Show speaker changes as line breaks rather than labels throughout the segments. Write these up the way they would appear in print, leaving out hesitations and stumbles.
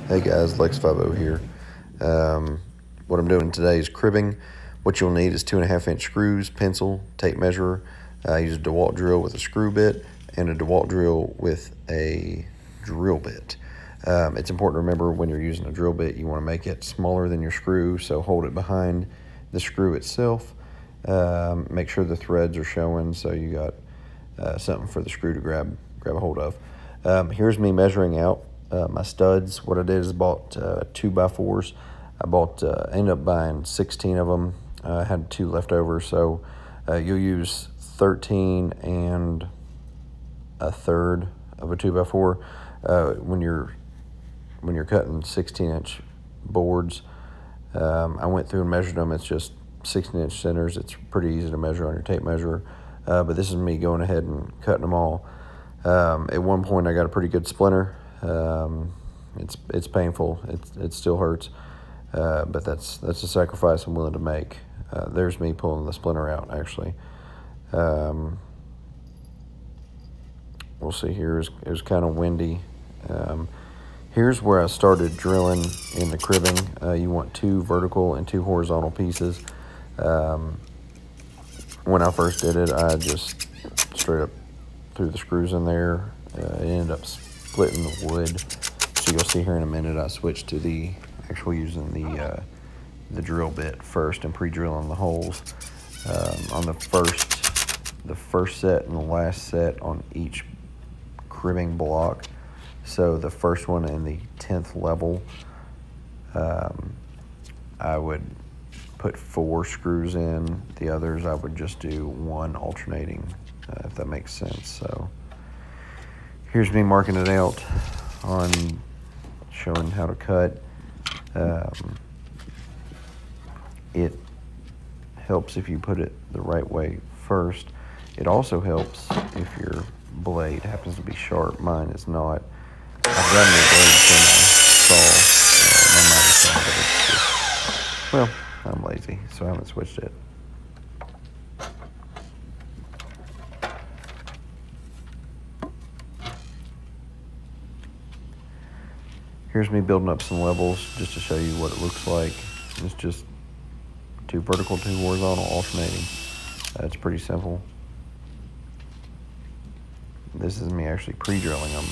Hey guys, Lex50 here. What I'm doing today is cribbing. What you'll need is 2.5-inch screws, pencil, tape measure. I use a DeWalt drill with a screw bit and a DeWalt drill with a drill bit. It's important to remember when you're using a drill bit, you want to make it smaller than your screw, so hold it behind the screw itself. Make sure the threads are showing so you got something for the screw to grab a hold of. Here's me measuring out my studs. What I did is bought 2x4s. Ended up buying 16 of them. I had 2 left over, so you'll use 13 and a third of a 2x4 when you're cutting 16-inch boards. I went through and measured them. It's just 16-inch centers. It's pretty easy to measure on your tape measure, but this is me going ahead and cutting them all. At one point I got a pretty good splinter. It's painful. It still hurts, but that's a sacrifice I'm willing to make. There's me pulling the splinter out, actually. We'll see here. It was kind of windy. Here's where I started drilling in the cribbing. You want 2 vertical and 2 horizontal pieces. When I first did it, I just straight up threw the screws in there. It ended up splitting the wood. So you'll see here in a minute I switched to the actual using the drill bit first and pre-drilling the holes on the first set and the last set on each cribbing block. So the first one in the 10th level, I would put 4 screws in. The others I would just do 1 alternating, if that makes sense. So here's me marking it out on showing how to cut. It helps if you put it the right way first. It also helps if your blade happens to be sharp. Mine is not. I've got a blade from a saw, but it's just, well, I'm lazy, so I haven't switched it. Here's me building up some levels just to show you what it looks like. It's just 2 vertical, 2 horizontal alternating. It's pretty simple. This is me actually pre-drilling them.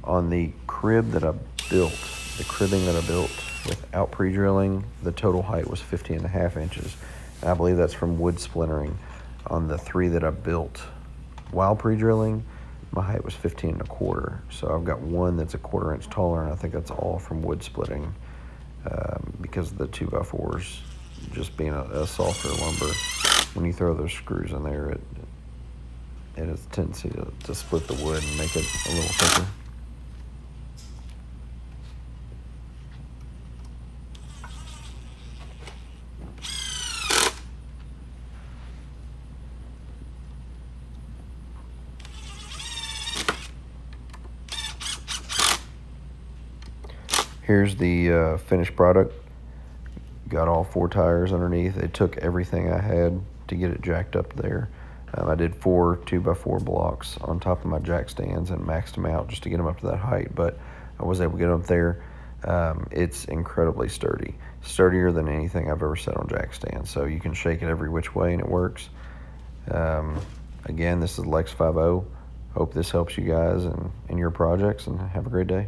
On the crib that I built, the cribbing that I built without pre-drilling, the total height was 15.5 inches. And I believe that's from wood splintering. On the 3 that I built while pre-drilling, my height was 15.25. So I've got one that's a 1/4 inch taller, and I think that's all from wood splitting because of the 2x4s just being a softer lumber. When you throw those screws in there, it has a tendency to split the wood and make it a little thicker. Here's the finished product. Got all 4 tires underneath. It took everything I had to get it jacked up there. I did 4 2x4 blocks on top of my jack stands and maxed them out just to get them up to that height, but I was able to get them up there. It's incredibly sturdy. Sturdier than anything I've ever set on jack stands, so you can shake it every which way and it works. Again, this is Lex50. Hope this helps you guys in your projects, and have a great day.